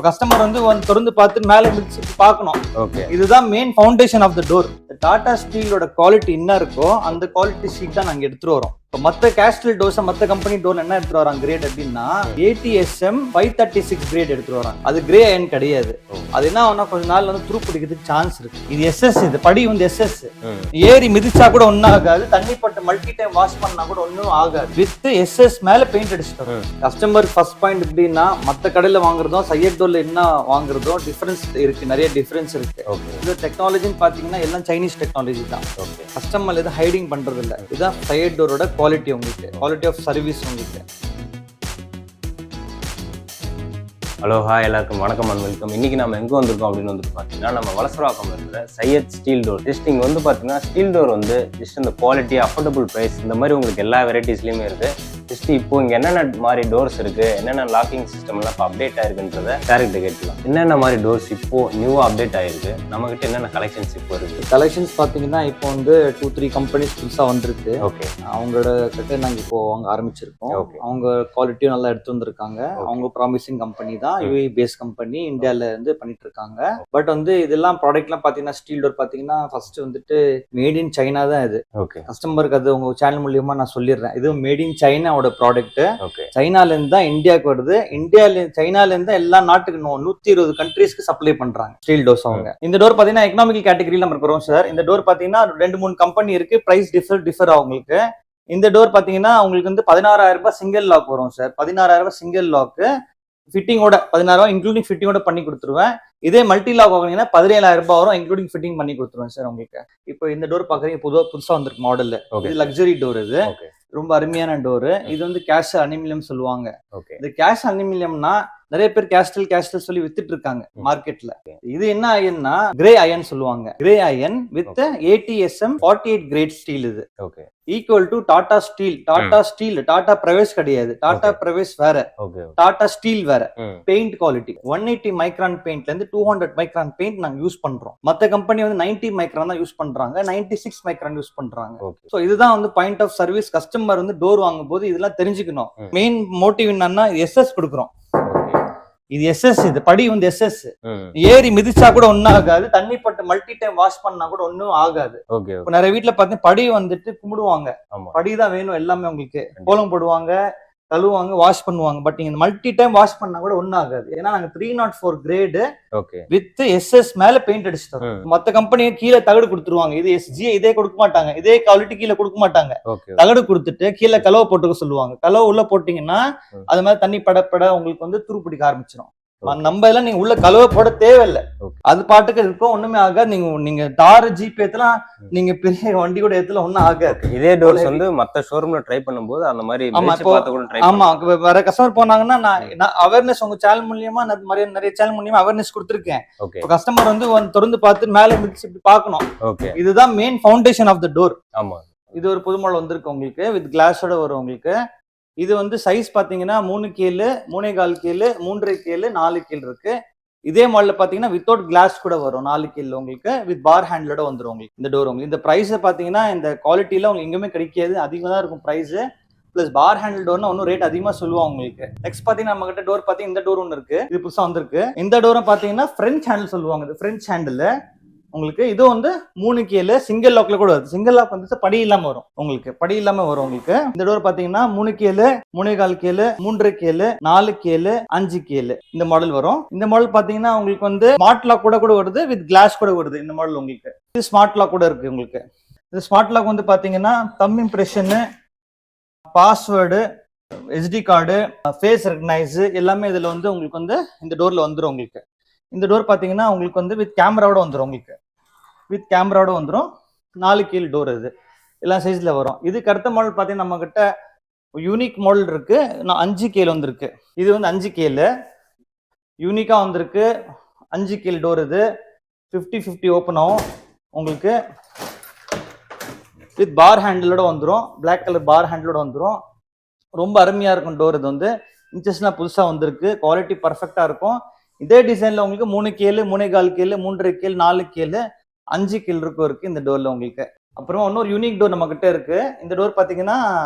Customer வந்து திறந்து பார்த்து மேல மிதிச்சு பார்க்கணும். ஓகே, இதுதான் main foundation of the door. Tata ஸ்டீலோட குவாலிட்டி என்ன இருக்கோ அந்த குவாலிட்டி ஷீட் தான் நாங்க எடுத்துட்டு வரோம். இப்போ மற்ற கேஸ்டல் டோர்ஸ் மற்ற கம்பெனி டோர் என்ன எடுத்துட்டு வராங்க கிரேட் அப்படின்னா ATSM 536 கிரேட் எடுத்துட்டு வராங்க. அது கிரே அயன் கிடையாது. அது என்ன ஆகும்னா கொஞ்ச நாள் வந்து துரு பிடிக்கிறதுக்கு சான்ஸ் இருக்கு. இது SS, இது படி வந்து SS. ஏறி மிதிச்சா கூட ஒன்னும் ஆகாது, தண்ணி பட்டு மல்டி டைம் வாஷ் பண்ணா கூட ஒன்னும் ஆகாது. வித் SS மேல பெயிண்ட் அடிச்சிட்டோம். கஸ்டமர் ஃபர்ஸ்ட் பாயிண்ட் எப்படின்னா மற்ற கடையில வாங்குறதும் சையட் டோர்ல என்ன வாங்குறதும் டிஃபரன்ஸ் இருக்கு, நிறைய டிஃபரன்ஸ் இருக்கு. இது டெக்னாலஜின்னு பாத்தீங்கன்னா எல்லாம் சைனீஸ் டெக்னாலஜி தான். கஸ்டமர் எதுவும் ஹைடிங் பண்றது இல்லை. இதுதான் சையட் டோரோட குவாலிட்டி, உங்களுக்கு குவாலிட்டி ஆஃப் சர்வீஸ் உங்களுக்கு. ஹலோ ஹாய், எல்லாருக்கும் வணக்கம் அண்ட் வெல்கம். இன்னைக்கு நம்ம எங்கே வந்திருக்கோம் அப்படின்னு வந்துட்டு பார்த்தீங்கன்னா நம்ம வலசராக்கம் இருக்கிற சையத் ஸ்டீல் டோர். ஜஸ்ட் இங்கே வந்து பார்த்தீங்கன்னா ஸ்டீல் டோர் வந்து ஜஸ்ட் இந்த குவாலிட்டி, அஃபோர்டபுள் ப்ரைஸ் இந்த மாதிரி உங்களுக்கு எல்லா வெரைட்டிஸ்லையுமே இருக்குது. ஜஸ்ட் இப்போ இங்கே என்னென்ன மாதிரி டோர்ஸ் இருக்குது, என்னென்ன லாக்கிங் சிஸ்டம்லாம் இப்போ அப்டேட் ஆயிருக்குன்றத டேரக்டாக கேட்கலாம். என்னென்ன மாதிரி டோர்ஸ் இப்போ நியூவாக அப்டேட் ஆயிருக்கு, நம்மகிட்ட என்னென்ன கலெக்ஷன்ஸ் இப்போ இருக்குது. கலெக்ஷன்ஸ் பார்த்தீங்கன்னா இப்போ வந்து 2-3 கம்பெனிஸ் புதுசாக வந்திருக்கு. ஓகே, அவங்களோட கிட்ட நாங்கள் இப்போ வாங்க ஆரம்பிச்சிருக்கோம். அவங்க குவாலிட்டியும் நல்லா எடுத்து வந்திருக்காங்க. அவங்க ப்ராமிசிங் கம்பெனி தான், UAE பேஸ் கம்பெனி, இந்தியாவில் வந்து பண்ணிட்டு இருக்காங்க. பட் வந்து இதெல்லாம் ப்ராடக்ட்லாம் பார்த்தீங்கன்னா ஸ்டீல் டோர் பார்த்தீங்கன்னா ஃபர்ஸ்ட் வந்துட்டு மேட் இன் சைனா தான் இது. ஓகே, கஸ்டமருக்கு அது உங்க சேனல் மூலியமா நான் சொல்லிடுறேன். இது மேட் இன் சைனாவோட ப்ராடக்ட். ஓகே, சைனால இருந்து தான் இந்தியாவுக்கு வருது. சைனால இருந்து எல்லா நாட்டுக்கு 120 கண்ட்ரீஸ்க்கு சப்ளை பண்றாங்க ஸ்டீல் டோர்ஸ் அவங்க. இந்த டோர் பாத்தீங்கன்னா எக்கனாமிக்கல் கேட்டகரியில நம்ம இருக்கிறோம் சார். இந்த டோர் பாத்தீங்கன்னா 2-3 கம்பெனி இருக்கு, பிரைஸ் டிஃபர் அவங்களுக்கு. இந்த டோர் பாத்தீங்கன்னா உங்களுக்கு வந்து 16,000 ரூபாய் சிங்கிள் லாக் வரும் சார். 16,000 ரூபாய் சிங்கிள் லாக்கு ஃபிட்டிங்கோட 16,000 இன்க்ளூடிங் ஃபிட்டிங்கோட பண்ணி கொடுத்துருவேன். இதே மல்டி லாக் வாங்கினீங்கன்னா 17,000 ரூபாய் வரும், இன்க்ளூடிங் ஃபிட்டிங் பண்ணி கொடுத்துருவேன் சார் உங்களுக்கு. இப்போ இந்த டோர் பாக்குறீங்க, புதுசா வந்திருக்கு மாடல். இது லக்ஸரி டோர். இது ரொம்ப அருமையான டோரு. இது வந்து கேஷ் அலுமினியம் சொல்லுவாங்க. இந்த கேஷ் அலுமினியம்னா நிறைய பேர் கேஸ்டல் சொல்லி வித்துட்டு இருக்காங்க மார்க்கெட்ல. இது என்ன அயன்னா கிரே அயன் சொல்லுவாங்க. Grey iron with ATSM 48 grade steel. இது equal to Tata steel. Tata Pravesh கிடையாது, டாடா பிரவேஸ் வேற, டாடா ஸ்டீல் வேற. பெயிண்ட் குவாலிட்டி 180 மைக்ரான் பெயிண்ட்ல இருந்து 200 மைக்ரான் பெயிண்ட் நாங்க யூஸ் பண்றோம். மத்த கம்பெனி வந்து 90 மைக்ரான் தான் யூஸ் பண்றாங்க, 96 மைக்ரான் யூஸ் பண்றாங்க. சோ இதுதான் வந்து பாயிண்ட் ஆஃப் சர்வீஸ். கஸ்டமர் வந்து டோர் வாங்கும் போது இதெல்லாம் தெரிஞ்சுக்கணும். மெயின் மோட்டிவ் என்னன்னா SS கொடுக்குறோம். இது SS, இது படி வந்து SS. ஏறி மிதிச்சா கூட ஒன்னும் ஆகாது, தண்ணி பட்டு மல்டி டைம் வாஷ் பண்ணா கூட ஒன்னும் ஆகாது. இப்ப நிறைய வீட்டுல பாத்தீங்கன்னா படி வந்துட்டு கும்பிடுவாங்க, படிதான் வேணும் எல்லாமே உங்களுக்கு. கோலம் போடுவாங்க, கழுவுவாங்க, வாஷ் பண்ணுவாங்க. பட் நீங்க மல்டி டைம் வாஷ் பண்ணா கூட ஒன்னும் ஆகாது. ஏன்னா நாங்க 304 கிரேடு வித் SS மேல பெயிண்ட் அடிச்சிட்டோம். மத்த கம்பெனி கீழே தகடு கொடுத்துருவாங்க, இது SG இதே கொடுக்க மாட்டாங்க, இதே குவாலிட்டி கீழே கொடுக்க மாட்டாங்க. தகடு கொடுத்துட்டு கீழே கலவை போட்டுக்க சொல்லுவாங்க. கலவை உள்ள போட்டீங்கன்னா அது மாதிரி தண்ணி படப்பட உங்களுக்கு வந்து துரு பிடிக்க ஆரம்பிச்சிடும். நம்ம எல்லாம் நீங்க உள்ள கலவை போட தேவையில்லை, அது பாட்டுக்கு இருக்கும், ஒண்ணுமே ஆகாது. நீங்க தார் ஜீப் ஏத்தலாம், நீங்க பெரிய வண்டி கூட ஏத்தல, ஒன்னும் ஆகாது. இதே டோர்ஸ் வந்து மத்த ஷோரூம்ல ட்ரை பண்ணும்போது அந்த மாதிரி ஆமா வேற கஸ்டமர் போனாங்கன்னா நான் அவேர்னஸ் உங்க சேனல் மூலியமா நிறைய சேனல் மூலியமா அவேர்னஸ் கொடுத்துருக்கேன். கஸ்டமர் வந்து திறந்து பார்த்து மேல மிதிச்சு இப்படி பார்க்கணும். இதுதான் main foundation of the door. இது ஒரு புது மாடல் வந்திருக்கு உங்களுக்கு, வித் கிளாஸோட வரும் உங்களுக்கு. இது வந்து சைஸ் பாத்தீங்கன்னா 3 கேலு, 3.25 கேலு, 3.5 கேலு, 4 கேல் இருக்கு. இதே மாடல்ல பாத்தீங்கன்னா வித்தவுட் கிளாஸ் கூட வரும் 4 கேல் உங்களுக்கு, வித் பார் ஹேண்டிலோட வந்துடும் உங்களுக்கு இந்த டோர். உங்களுக்கு இந்த பிரைஸ் பாத்தீங்கன்னா இந்த குவாலிட்டியில உங்களுக்கு எங்குமே கிடைக்காது, அதிகமா தான் இருக்கும் பிரைஸ். பிளஸ் பார் ஹேண்டில் டோர்னா ஒன்னும் ரேட் அதிகமா சொல்லுவாங்க உங்களுக்கு. நெக்ஸ்ட் பாத்தீங்கன்னா நம்ம கிட்ட டோர் பாத்தீங்கன்னா இந்த டோர் ஒன்று இருக்கு, இது புதுசா வந்திருக்கு. இந்த டோரும் பாத்தீங்கன்னா பிரெஞ்ச் ஹேண்டில் சொல்லுவாங்க. இது பிரெஞ்ச் ஹேண்டில் உங்களுக்கு. இது வந்து 3 கேலு, சிங்கிள் லாக்ல கூட வருது. சிங்கிள் லாக் வந்து படி இல்லாம வரும் உங்களுக்கு, படி இல்லாம வரும் உங்களுக்கு. இந்த டோர் பாத்தீங்கன்னா 3 கேலு, 3.25 கேலு, 3.5 கேலு, 4 கேலு, 5 கேலு இந்த மாடல் வரும். இந்த மாடல் பாத்தீங்கன்னா உங்களுக்கு வந்து ஸ்மார்ட் லாக் கூட வருது, வித் கிளாஸ் கூட வருது இந்த மாடல் உங்களுக்கு. இது ஸ்மார்ட் லாக் கூட இருக்கு உங்களுக்கு. இந்த ஸ்மார்ட் லாக் வந்து பாத்தீங்கன்னா thumb impression, password, SD card, face recognise எல்லாமே இதுல வந்து உங்களுக்கு வந்து இந்த டோர்ல வந்துடும் உங்களுக்கு. இந்த டோர் பாத்தீங்கன்னா உங்களுக்கு வந்து வித் கேமராவோட வந்துடும் உங்களுக்கு, வித் கேமராவோட வந்துடும். 4 கீழ் டோர், இது எல்லா சைஸ்ல வரும். இதுக்கு அடுத்த மாடல் பாத்தீங்கன்னா நம்ம கிட்ட யூனிக் மாடல் இருக்கு, 5 கேல் வந்திருக்கு. இது வந்து 5 கேலு யூனிக்கா வந்திருக்கு, 5 கேல் டோர். இது 50-50 ஓப்பன் ஆகும் உங்களுக்கு, வித் பார் ஹேண்டிலோட வந்துடும், பிளாக் கலர் பார் ஹேண்டிலோட வந்துடும். ரொம்ப அருமையா இருக்கும் டோர். இது வந்து இன்ச்சஸ்லாம் புதுசா வந்திருக்கு, குவாலிட்டி பர்ஃபெக்டா இருக்கும். இதே டிசைன்ல உங்களுக்கு 3 கேலு, 3.25 கேலு, 3.5 கேலு, 4 கேலு, 5 கேல் இருக்கு இந்த டோர்ல உங்களுக்கு. அப்புறமா இன்னொரு யூனிக் டோர் நம்ம கிட்ட இருக்கு. இந்த டோர் பாத்தீங்கன்னா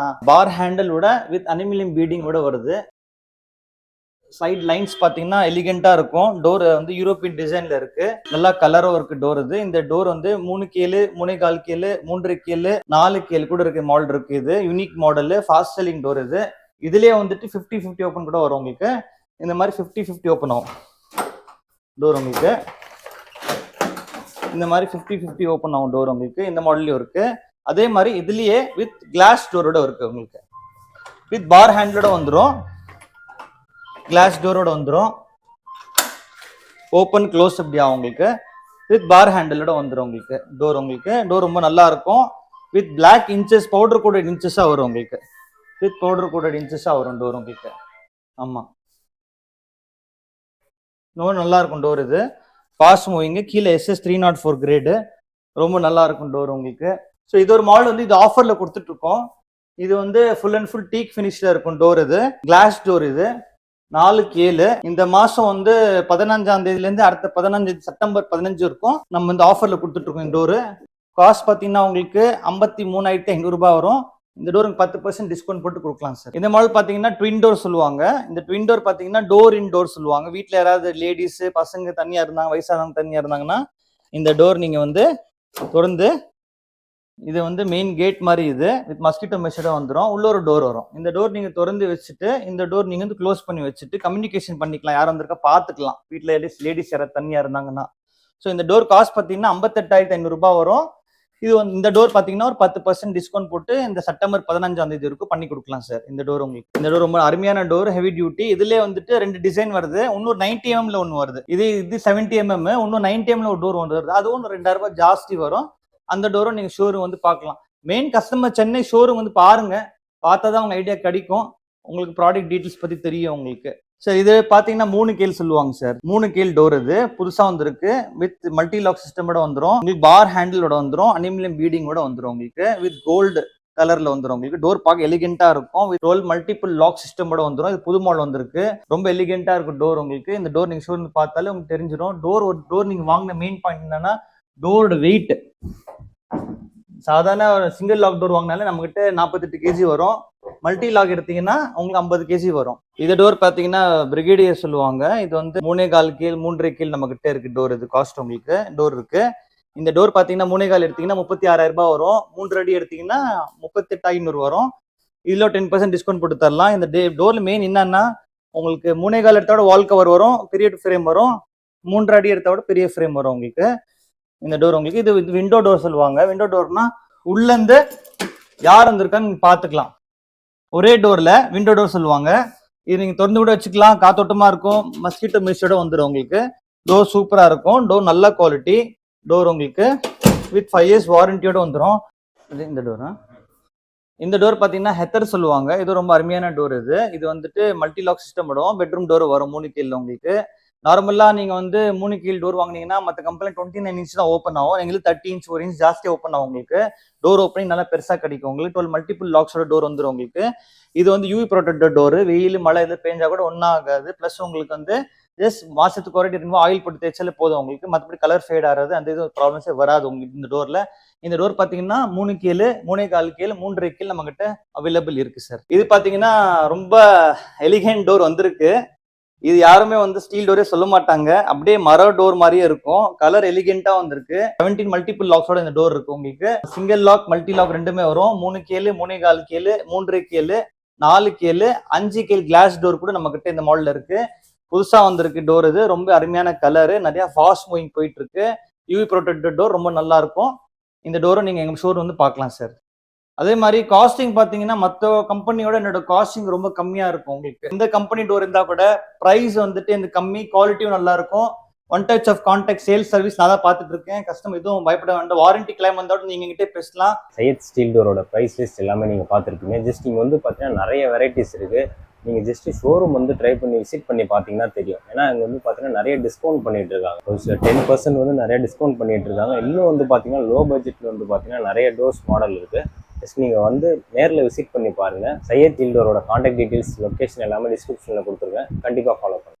பார் ஹேண்டிலோட வித் அலுமினியம் பீடிங்கோட வருது. சைட் லைன்ஸ் பார்த்தீங்கன்னா எலிகெண்டா இருக்கும். டோர் வந்து யூரோப்பியன் டிசைன்ல இருக்கு. நல்லா கலரும் இருக்கு டோர் இது. இந்த டோர் வந்து 3 கேலு, 3.25 கேலு, 3 கேலு, 4 கேலு கூட இருக்கு மாடல் இருக்கு. இது unique model, fast selling door இது. இதுலயே வந்துட்டு 50-50 ஓப்பன் கூட வரும் உங்களுக்கு. இந்த மாதிரி 50-50 ஓப்பன் ஆகும் டோர் உங்களுக்கு. இந்த மாதிரி 50-50 ஓப்பன் ஆகும் டோர் உங்களுக்கு. இந்த மாடல்லையும் இருக்கு. அதே மாதிரி இதுலயே வித் கிளாஸ் டோரோட இருக்கு உங்களுக்கு. வித் பார் ஹேண்டலோட வந்துடும், கிளாஸ் டோரோட வந்துடும். ஓப்பன் க்ளோஸ் அப்படி ஆகும் உங்களுக்கு. வித் பார் ஹேண்டலோட வந்துடும் உங்களுக்கு டோர். உங்களுக்கு டோர் ரொம்ப நல்லா இருக்கும். With black inches, powder coated இன்ச்சஸா வரும் உங்களுக்கு. வித் பவுடர் கோடட் இன்ச்சஸா வரும் டோர் உங்களுக்கு. ஆமா, ரொம்ப நல்லா இருக்கும் டோர் இது. ஃபாஸ்ட் மூவிங், கீழே SS 304 கிரேடு, ரொம்ப நல்லா இருக்கும் டோர் உங்களுக்கு. ஸோ இது ஒரு மாடல் வந்து இது ஆஃபர்ல கொடுத்துட்டு இருக்கோம். இது வந்து ஃபுல் அண்ட் ஃபுல் டீக் ஃபினிஷ்ல இருக்கும் டோர் இது. கிளாஸ் டோர் இது. 4 கேலு. இந்த மாசம் வந்து 15ஆம் தேதியிலேருந்து அடுத்த 15 செப்டம்பர் 15 இருக்கும். நம்ம இந்த ஆஃபர்ல கொடுத்துட்டு இருக்கோம் இந்த டோரு. காஸ்ட் பார்த்தீங்கன்னா உங்களுக்கு 53,500 ரூபாய் வரும். இந்த டோருக்கு 10% டிஸ்கவுண்ட் போட்டு கொடுக்கலாம் சார். இந்த மாடல் பார்த்தீங்கன்னா ட்வின் டோர் சொல்லுவாங்க. இந்த ட்வின் டோர் பார்த்தீங்கன்னா டோர் இன் டோர் சொல்லுவாங்க. வீட்டில் யாராவது லேடிஸ் பசங்க தனியாக இருந்தாங்க, வயசானவங்க தனியாக இருந்தாங்கன்னா இந்த டோர் நீங்கள் வந்து திறந்து, இது வந்து மெயின் கேட் மாதிரி இது வித் மஸ்கிட்டோ மெஷரோட வந்துடும். உள்ள ஒரு டோர் வரும். இந்த டோர் நீங்கள் திறந்து வச்சுட்டு இந்த டோர் நீங்கள் வந்து க்ளோஸ் பண்ணி வச்சுட்டு கம்யூனிகேஷன் பண்ணிக்கலாம். யாரும் வந்திருக்கா பார்த்துக்கலாம். வீட்டில் லேடிஸ் யாராவது தனியாக இருந்தாங்கன்னா. ஸோ இந்த டோர் காஸ்ட் பார்த்தீங்கன்னா 58,500 ரூபாய் வரும். இது வந்து இந்த டோர் பார்த்தீங்கன்னா ஒரு 10% டிஸ்கவுண்ட் போட்டு இந்த செப்டம்பர் 15ஆம் தேதி வரைக்கும் பண்ணி கொடுக்கலாம் சார். இந்த டோர் உங்களுக்கு, இந்த டோர் ரொம்ப அருமையான டோர், ஹெவி டியூட்டி. இதுலேயே வந்துட்டு 2 டிசைன் வருது. இன்னொரு 90 mm ஒன்று வருது. இது 70 mm, இன்னும் 90 mm ஒரு டோர் ஒன்று வருது. அதுவும் 2000 ரூபாய் ஜாஸ்தி வரும். அந்த டோரும் நீங்கள் ஷோரூம் வந்து பார்க்கலாம். மெயின் கஸ்டமர் சென்னை ஷோரூம் வந்து பாருங்க. பார்த்தா தான் அவங்க ஐடியா கிடைக்கும். உங்களுக்கு ப்ராடக்ட் டீட்டெயில்ஸ் பற்றி தெரியும் உங்களுக்கு. சார் இது பார்த்தீங்கன்னா 3 கேல் சொல்லுவாங்க சார். 3 கேல் டோர் இது புதுசாக வந்துருக்கு. வித் மல்டி லாக் சிஸ்டமோட வந்துடும் உங்களுக்கு. பார் ஹேண்டிலோட வந்துடும். அலுமினியம் பீடிங்கோட வந்துடும் உங்களுக்கு. வித் கோல்டு கலர்ல வந்துடும் உங்களுக்கு. டோர் பார்க்க எலிகென்ட்டா இருக்கும். வித் ரோல் மல்டிபிள் லாக் சிஸ்டமோட வந்துடும். இது புது மாடல் வந்திருக்கு. ரொம்ப எலிகென்ட்டா இருக்கும் டோர் உங்களுக்கு. இந்த டோர் நீங்க ஷோரூம் பார்த்தாலே உங்களுக்கு தெரிஞ்சிடும். ஒரு டோர் நீங்க வாங்கின மெயின் பாயிண்ட் என்னன்னா டோரோட வெயிட். சாதாரண ஒரு சிங்கிள் லாக் டோர் வாங்கினாலே நம்ம கிட்ட 48 kg வரும். மல்டி லாக் எடுத்தீங்கன்னா உங்களுக்கு 50 kg வரும். இந்த டோர் பாத்தீங்கன்னா பிரிகேடியர் சொல்லுவாங்க. இது வந்து 3.25 கேல் 3.5 கேல் நம்ம கிட்ட இருக்கு டோர். இது காஸ்ட் உங்களுக்கு டோர் இருக்கு. இந்த டோர் பாத்தீங்கன்னா 3.25 எடுத்தீங்கன்னா 36,000 ரூபாய் வரும். 3 அடி எடுத்தீங்கன்னா 38,500 வரும். இதுல 10% டிஸ்கவுண்ட் போட்டு தரலாம். இந்த டோர்ல மெயின் என்னன்னா உங்களுக்கு 3.25 எடுத்தோட வால் கவர் வரும், பெரிய ஃப்ரேம் வரும். 3 அடி எடுத்தோட பெரிய ஃப்ரேம் வரும் உங்களுக்கு. இந்த டோர் உங்களுக்கு இது விண்டோ டோர் சொல்லுவாங்க. விண்டோ டோர்னா உள்ள இருந்து யார் வந்திருக்கான்னு நீங்க பாத்துக்கலாம். ஒரே டோர்ல விண்டோ டோர் சொல்லுவாங்க. இது நீங்க திறந்து கூட வச்சுக்கலாம். காத்தோட்டமா இருக்கும். மஸ்கிட்டோ மெஷோட வந்துடும் உங்களுக்கு. டோர் சூப்பரா இருக்கும். டோர் நல்ல குவாலிட்டி டோர் உங்களுக்கு. வித் 5 years வாரண்டியோட வந்துடும். இந்த டோரா, இந்த டோர் பாத்தீங்கன்னா ஹெத்தர் சொல்லுவாங்க. இது ரொம்ப அருமையான டோர். இது வந்துட்டு மல்டி லாக் சிஸ்டம் வரும். பெட்ரூம் டோர் வரும் 3 கேல்ல உங்களுக்கு. நார்மலா நீங்க வந்து 3 கீழ் டோர் வாங்கினீங்கன்னா மற்ற கம்பெனி 29 inch தான் ஓப்பன் ஆகும். எங்களுக்கு 30 inch 1 inch ஜாஸ்தி ஓப்பன் ஆகும் உங்களுக்கு. டோர் ஓப்பனிங் நல்லா பெருசா கிடைக்கும் உங்களுக்கு. 12 மல்டிபிள் லாக்ஸோட டோர் வந்துடும் உங்களுக்கு. இது வந்து யூவி ப்ரொடெக்டட் டோர். வெயில் மழை இது பெஞ்சா கூட ஒன்றும் ஆகாது. பிளஸ் உங்களுக்கு வந்து ஜஸ்ட் மாசத்துக்கு ஒரு ரெண்டு ஆயில் போட்டு தேய்ச்சாலே போதும் உங்களுக்கு. மற்றபடி கலர் ஃபேட் ஆகாது. அந்த இது ப்ராப்ளம்ஸே வராது உங்களுக்கு இந்த டோர்ல. இந்த டோர் பாத்தீங்கன்னா 3 கேல் 3.25 கேல் 3.5 கேல் நம்ம கிட்ட அவைலபிள் இருக்கு சார். இது பாத்தீங்கன்னா ரொம்ப எலிகென்ட் டோர் வந்திருக்கு. இது யாருமே வந்து ஸ்டீல் டோரே சொல்ல மாட்டாங்க. அப்படியே மர டோர் மாதிரியே இருக்கும். கலர் எலிகென்ட்டா வந்திருக்கு. 17 மல்டிபிள் லாக்ஸோட இந்த டோர் இருக்கு உங்களுக்கு. சிங்கிள் லாக் மல்டி லாக் ரெண்டுமே வரும். 3 கேல் 3.25 கேல் 3.5 கேல் 4 கேல் 5 கேல் கிளாஸ் டோர் கூட நம்ம கிட்ட இந்த மாடல்ல இருக்கு. புதுசா வந்திருக்கு டோர். இது ரொம்ப அருமையான கலரு. நிறைய ஃபாஸ்ட் மூவிங் போயிட்டு இருக்கு. யூவி ப்ரொடெக்டட் டோர் ரொம்ப நல்லா இருக்கும். இந்த டோரை நீங்க எங்க ஷோரூம் வந்து பார்க்கலாம் சார். அதே மாதிரி காஸ்டிங் பாத்தீங்கன்னா மற்ற கம்பெனியோட என்னோட காஸ்டிங் ரொம்ப கம்மியா இருக்கும் உங்களுக்கு. இந்த கம்பெனி டோர் இருந்தா கூட பிரைஸ் வந்துட்டு இந்த கம்மி, குவாலிட்டியும் நல்லா இருக்கும். One touch of contact sales service நான் தான் பார்த்துட்டு இருக்கேன். கஸ்டமர் எதுவும் பயப்பட வேண்டாம். வாரண்டி கிளைம் வந்தாலும் நீங்க கிட்டே பேசலாம். சையத் ஸ்டீல் டோரோட ப்ரைஸ் லிஸ்ட் எல்லாமே நீங்க பார்த்துருப்பீங்க. ஜஸ்ட் இங்கே வந்து பார்த்தீங்கன்னா நிறைய வெரைட்டிஸ் இருக்கு. நீங்கள் ஜஸ்ட் ஷோரூம் வந்து ட்ரை பண்ணி விசிட் பண்ணி பார்த்தீங்கன்னா தெரியும். ஏன்னா அங்கே வந்து பார்த்தீங்கன்னா நிறைய டிஸ்கவுண்ட் பண்ணிட்டு இருக்காங்க. ஒரு சில 10% வந்து நிறைய டிஸ்கவுண்ட் பண்ணிட்டு இருக்காங்க. இன்னும் வந்து பார்த்தீங்கன்னா லோ பட்ஜெட்டில் வந்து பார்த்தீங்கன்னா நிறைய டோர்ஸ் மாடல் இருக்கு. ஜஸ்ட் நீங்கள் வந்து நேரில் விசிட் பண்ணி பாருங்கள். சையத் ஸ்டீல் டோரோட கான்டாக்ட் டீட்டெயில்ஸ், லொக்கேஷன் எல்லாமே டிஸ்கிரிப்ஷனில் கொடுத்துருக்கேன். கண்டிப்பாக ஃபாலோ பண்ணுங்கள்.